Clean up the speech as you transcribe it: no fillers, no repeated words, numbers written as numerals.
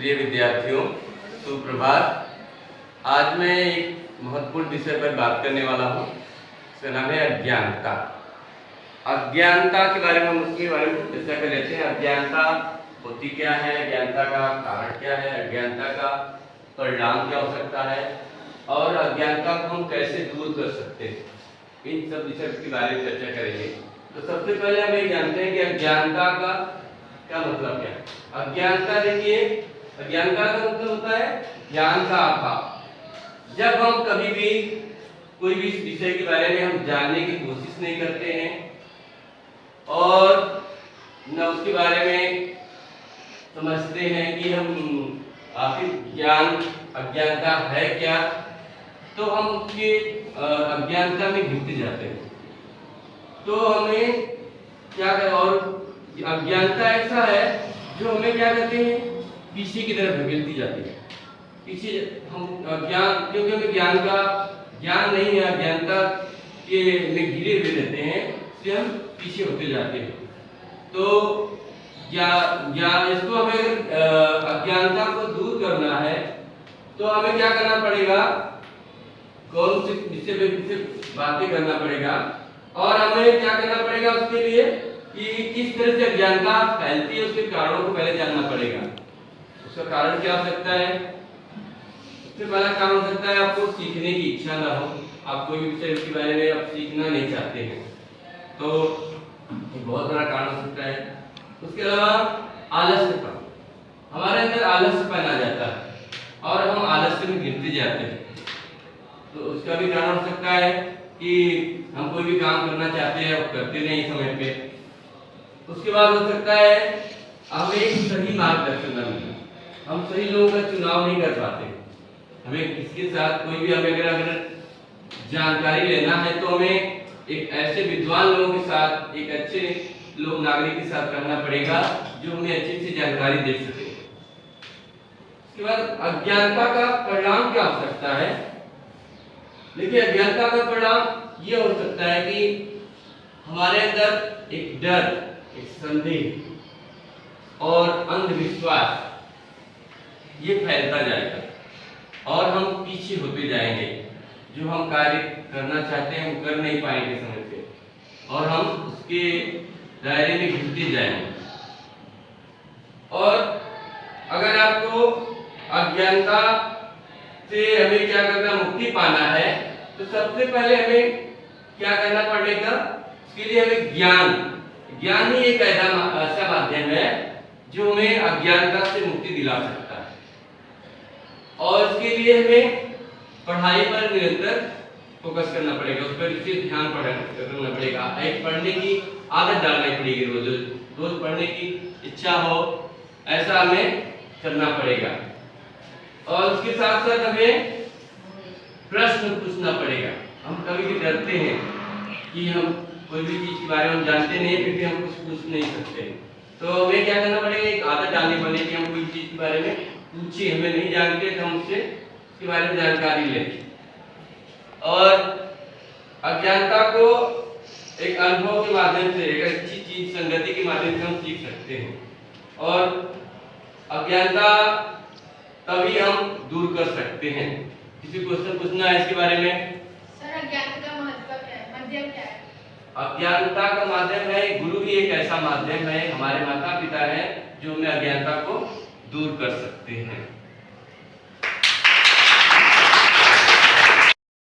प्रिय विद्यार्थियों, सुप्रभात। आज मैं एक महत्वपूर्ण विषय पर बात करने वाला हूँ। इसका नाम है अज्ञानता। अज्ञानता के बारे में हम उसके बारे में चर्चा कर लेते हैं। अज्ञानता होती क्या है, अज्ञानता का कारण क्या है, अज्ञानता का परिणाम क्या हो सकता है और अज्ञानता को हम कैसे दूर कर सकते हैं, इन सब विषय के बारे में चर्चा करेंगे। तो सबसे पहले हम ये जानते हैं कि अज्ञानता का क्या मतलब क्या है। अज्ञानता देखिए, अज्ञानता का मतलब होता है ज्ञान का अभाव। जब हम कभी भी कोई भी विषय के बारे में हम जानने की कोशिश नहीं करते हैं और न उसके बारे में समझते हैं कि हम आखिर ज्ञान अज्ञानता है क्या, तो हम उसके अज्ञानता में घिरते जाते हैं। तो हमें क्या करें, और अज्ञानता ऐसा है जो हमें क्या कहते हैं, पीछे की तरफ धकेलती जाती है। पीछे हम ज्ञान, क्योंकि हमें ज्ञान का ज्ञान नहीं है, अज्ञानता के में घिरे हुए रहते हैं, इसलिए हम पीछे होते जाते हैं। तो ज्ञान इसको हमें अज्ञानता को दूर करना है तो हमें क्या करना पड़ेगा, कौन से विषय पे बातें करना पड़ेगा और हमें क्या करना पड़ेगा उसके लिए कि किस तरह से अज्ञानता फैलती है, उसके कारणों को पहले जानना पड़ेगा। उसका कारण क्या हो सकता है? सबसे पहला कारण हो सकता है आपको सीखने की इच्छा ना हो, आप कोई भी विषय के बारे में आप सीखना नहीं चाहते हैं, तो बहुत बड़ा कारण हो सकता है। उसके अलावा आलस्यपन, हमारे अंदर आलस्यपन आ जाता है और हम आलस्य में गिरते जाते हैं, तो उसका भी कारण हो सकता है कि हम कोई भी काम करना चाहते हैं और करते नहीं समय पे। उसके बाद हो सकता है हमें सही मार्गदर्शन न मिले, हम सही लोगों का चुनाव नहीं कर पाते। हमें किसके साथ कोई भी हमें अगर जानकारी लेना है तो हमें एक ऐसे विद्वान लोगों के साथ, एक अच्छे लोग नागरिक के साथ रहना पड़ेगा जो हमें अच्छी सी जानकारी दे सके। उसके बाद अज्ञानता का परिणाम क्या हो सकता है? देखिए, अज्ञानता का परिणाम यह हो सकता है कि हमारे अंदर एक डर, एक संदेह और अंधविश्वास ये फैलता जाएगा और हम पीछे होते जाएंगे। जो हम कार्य करना चाहते हैं वो कर नहीं पाएंगे समय पे और हम उसके दायरे में घिरते जाएंगे। और अगर आपको अज्ञानता से हमें क्या करना, मुक्ति पाना है, तो सबसे पहले हमें क्या करना पड़ेगा, उसके लिए हमें ज्ञान ही एक ऐसा माध्यम है जो हमें अज्ञानता से मुक्ति दिला सकता है। और इसके लिए हमें पढ़ाई पर निरंतर फोकस करना पड़ेगा, उस पर विशेष ध्यान करना पड़ेगा। एक पढ़ने की आदत डालनी पड़ेगी, रोज पढ़ने की इच्छा हो, ऐसा हमें करना पड़ेगा। और उसके साथ साथ हमें प्रश्न पूछना पड़ेगा। हम कभी भी डरते हैं कि हम कोई भी चीज के बारे में जानते नहीं, फिर भी हम कुछ पूछ नहीं सकते, तो हमें क्या करना पड़ेगा, एक आदत डालनी पड़ेगी कि हम कोई चीज के बारे में पूछे, हमें नहीं जानते तो हम उससे उसके बारे में जानकारी लें। और अज्ञानता को एक अनुभव के माध्यम से, एक अच्छी चीज संगति के माध्यम से हम सीख सकते हैं और अज्ञानता तभी हम दूर कर सकते हैं। किसी क्वेश्चन पूछना है इसके बारे में? सर, अज्ञानता का महत्व क्या है, माध्यम क्या है? अज्ञानता का माध्यम है, गुरु भी एक ऐसा माध्यम है, हमारे माता पिता है जो हमें अज्ञानता को दूर कर सकते हैं।